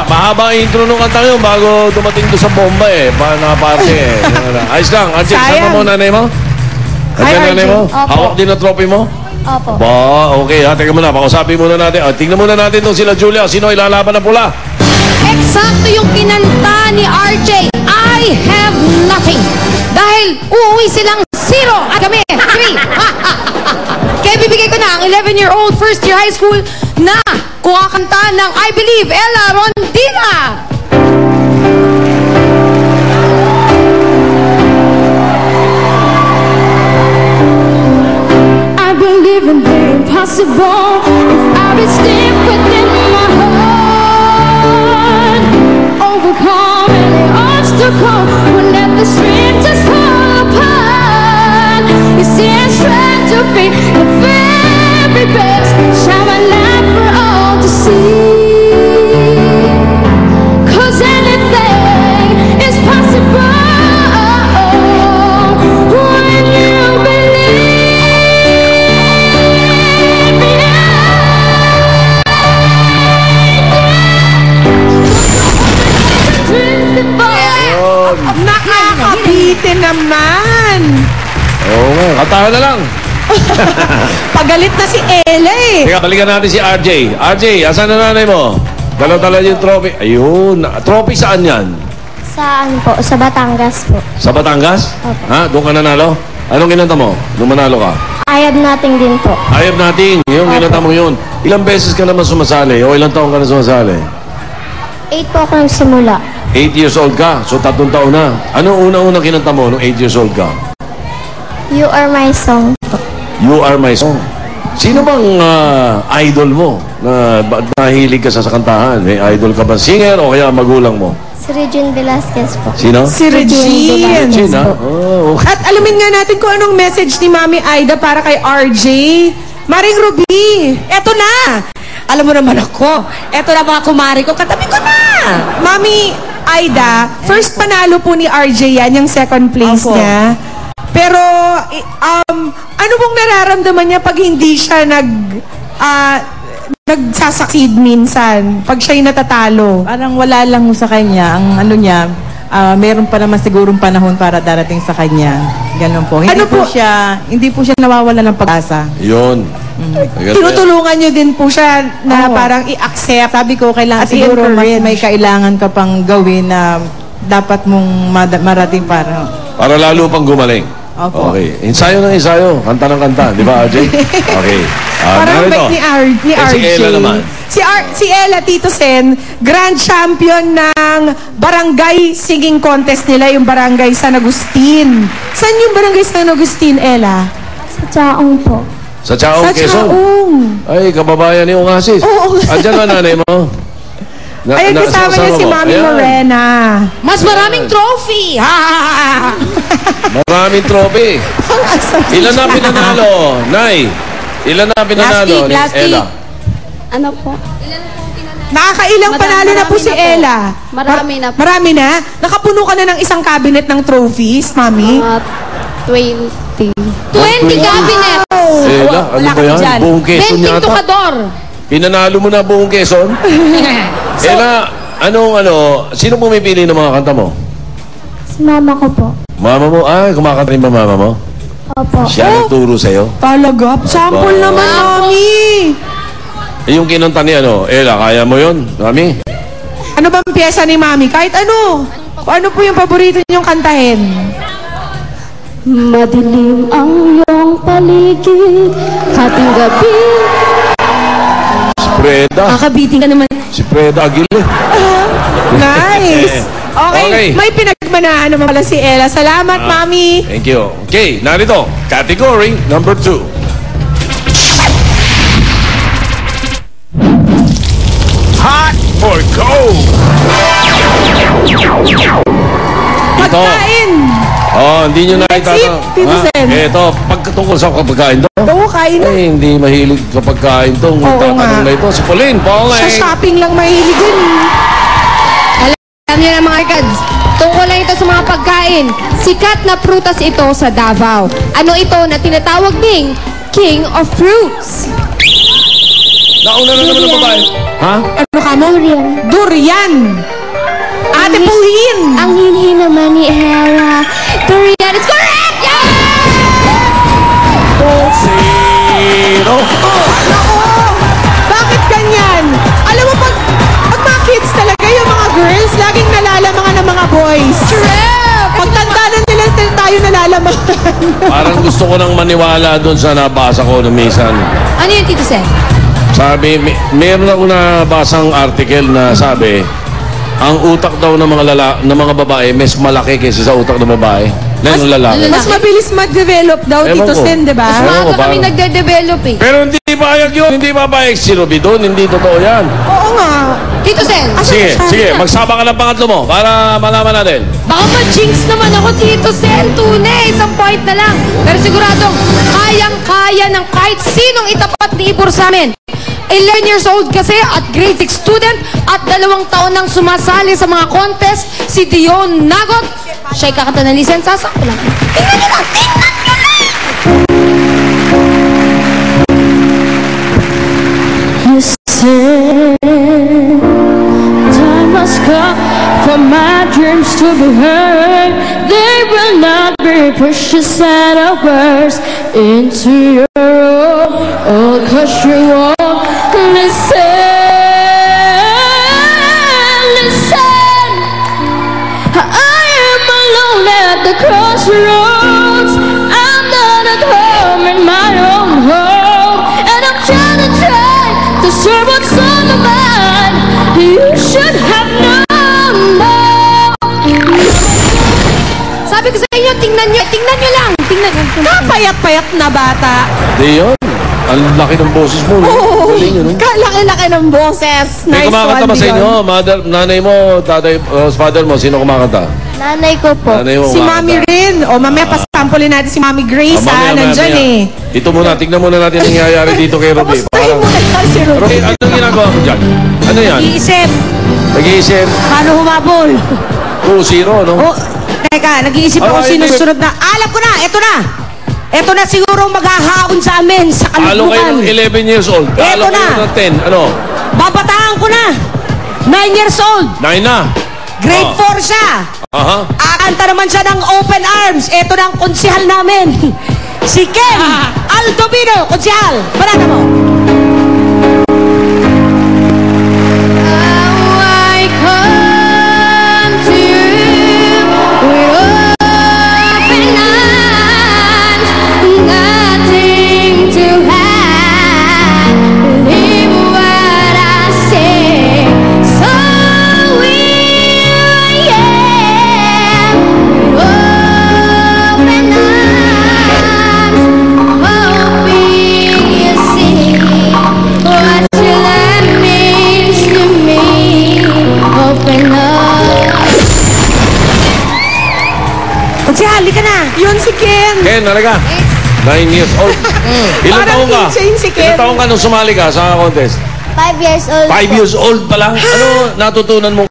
Mahaba ang intro nung kanta yun bago dumating doon sa bomba eh. Nakaparte eh. Ayos lang. Archie, saan mo nanay mo? Andiyan nanay mo? Hawak din ang trophy mo? Opo. Ba, okay ha. Teka muna, pakausapin muna natin. Tingnan muna natin itong sila Julia. Sino ilalaban na pula? Eksakto yung kinanta ni RJ. I have nothing. Dahil uuwi silang 0 at kami 3. Kaya bibigay ko na ang 11-year-old first year high school na kumakanta ng I Believe, Ella Rondina. I believe in the impossible. If I be still within my heart, overcome any obstacle. Whenever the strength just fall apart, you see I'm trying to be the very best. Shine my light for all to see. 'Cause anything is possible when you believe. Nakakabitin naman. Oo nga, katahan na lang. Pagalit na si Ella eh. Teka, balikan natin si RJ. RJ, asan na nanay mo? Dala-dala yung trophy. Ayun. Trophy saan yan? Saan po? Sa Batangas po. Sa Batangas? Opo. Ha? Doon ka nanalo? Anong kinanta mo? Nung manalo ka? I have nothing din po. I have nothing. Yung kinanta mo yun. Ilang beses ka naman sumasali? O ilang taon ka na sumasali? 8 po ako nagsimula. 8 years old ka. So 3 taon na. Ano unang-unang kinanta mo nung 8 years old ka? You Are My Song po. You Are My Song. Sino bang idol mo na nahilig ka sa kantahan? May idol ka ba singer o kaya magulang mo? Si Regine Velasquez po. Sino? Si Regine. Regine, ha? Oh, okay. At alamin nga natin kung anong message ni Mami Aida para kay RJ. Maring Ruby, eto na. Alam mo naman ako, eto na mga kumari ko, katabi ko na. Mami Aida, first panalo po ni RJ yan, yung second place niya. Pero, ano bang nararamdaman niya pag hindi siya nagsasucceed minsan? Pag siya'y natatalo? Parang wala lang sa kanya. Ang ano niya, meron pa naman sigurong panahon para darating sa kanya. Ganun po. Hindi po siya nawawala ng pag-asa. Yun. Tinutulungan niyo din po siya na parang i-accept. Sabi ko, kailangan at siguro i-encourage. may kailangan ka pang gawin na dapat mong marating para. Para lalo pang gumaling. Opo. Okay. Ensayo ng ensayo. Kanta ng kanta. Di ba, RJ? Okay. Parang narito. bait ni RJ. Si Ella naman. Si Ella, Tito Sen, grand champion ng barangay singing contest nila, yung barangay San Agustin. Saan yung barangay San Agustin, Ella? Sa Chaong po. Sa Chaong, Sa Quezon. Chaong. Ay, kababayan ni Ongasis. Oo. Andyan ba nanay mo? Ayun, kasama niya si Mami Morena. Mas maraming trophy. Maraming trophy. Ilan na pinanalo, Nay? Ilan na pinanalo ni Ella? Ano po? Nakakailang panalo na po si Ella. Marami na po. Marami na? Nakapuno ka na ng isang cabinet ng trophies, Mami? 20. 20 cabinet. Ella, ano ba yan? Buong Quezon 20 yata. tukador. Pinanalo mo na buong Quezon? Ella, sino pumipili ng mga kanta mo? Si mama ko po. Mama mo? Ay, kumakanta rin ba mama mo? Opo. Siya nagturo sa'yo? Talaga? Sample naman, Mami. Yung kinanta ni Ella, kaya mo yun, Mami? Ano bang piyesa ni Mami? Kahit ano. Ano po yung paborito niyong kantahin? Madilim ang iyong paligid, hating gabi. Si Freda. Kakabitin ka naman. Si Freda Aguile. Nice. Okay. May pinagmanahan naman pala si Ella. Salamat, Mami. Thank you. Okay, narito. Category number 2. Hot or cold? Pagkain. Hindi nyo na That's it, Tito Sen. Ito, pagkatungkol sa pagkain to. Oo, kain na. Hindi mahilig sa pagkain to. Oo nga. Na ito. Si Pauline. Sa shopping lang mahilig yun. Alam niyo na mga kads, tungkol lang ito sa mga pagkain. Sikat na prutas ito sa Davao. Ano ito na tinatawag ding King of Fruits? Nauna na naman ang babae. Ha? Ano ka mo? Durian. Durian. Ate Pauline. Ang hinhi naman ni Hera. Durian is correct! Yeah! Zero. Bakit ganyan? Alam mo, pag mga kids talaga, yung mga girls, laging nalalamangan ng mga boys. Pagtanda na nila, tayo nalalamangan. Parang gusto ko nang maniwala doon sa nabasa ko na minsan. Ano yun, Tito Sen? Sabi, meron akong nabasang article na sabi, ang utak daw ng mga babae mas malaki kaysa sa utak ng babae. Na yung lalaki. Mas mabilis mag-develop daw, Ewan Tito ko. Sen, di ba? Ewan ko, Maaga kami parang- nagde-develop eh. Pero hindi payag yun. Hindi papayag si Ruby doon. Hindi totoo yan. Oo nga. Tito Sen, Sige, sige. Magsama ka ng pangatlo mo para malaman natin. baka ma-jinx naman ako, Tito Sen. Tunay, isang point na lang. Pero siguradong, kayang-kaya ng kahit sinong itapat ni Ibor sa amin. 11 years old kasi at grade 6 student at 2 taon nang sumasali sa mga contest, si Dion Nagot. Siya'y kakanta ng lisensa. Sakto lang. Tingnan nyo lang! Tingnan nyo lang! You said time must come for my dreams to be heard. They will not be pushed aside or words into your own. Oh, 'cause you won't listen. I am alone at the crossroads. I'm not at home in my own home, and I'm trying to serve what's on my mind. You should have known. Sabi ko sa inyo, tingnan nyo lang. Tingnan nyo. Kapayat-payat na bata. Di yun. Ang laki ng boses mo. No? Oo. Galing yun. No? Kalaki-laki ng boses. May Nice kumakanta one, ba sa Dion. inyo? Mother, nanay mo, tatay, father mo, sino kumakanta? Nanay ko po. Nanay mo Si kumakanta. Mami rin. O, mamaya pasampulin natin si Mami Grace, ha? Nandyan eh. Ito muna, tignan muna natin ang nangyayari dito kay Ruby. Kamustahin mo na si Ruby. Ruby, anong ginagawa mo dyan? Ano yan? Nag-iisip. Nag-iisip? Paano humabol? 2-0, no? O, teka, nag-iisip ako Ay, sino hindi. sunod na. Alam ko na, eto na. Eto na siguro maghahaon sa amin sa Talo kayo ng kalubukan. 11 years old. Talo Eto kayo na. ng 10. Ano? Babataan ko na. 9 years old. 9 na. Grade Oh. 4 siya. Aha. Akanta naman siya ng open arms. Eto na ang konsihal namin. Si Ken Aldovino, konsihal. Barata mo. I come to you with open arms, nothing to hide. Believe what I say. So here I am with open arms, hoping you see what your love means to me. Open up. Konsihal, ka na. Yun si Ken. Ken, nalaga. 9 years old. Ilang Parang taong ka? insane si Ken. Ilang taong ka nung sumali ka sa contest? 5 years old 5 po. years old pa lang? Ano natutunan mong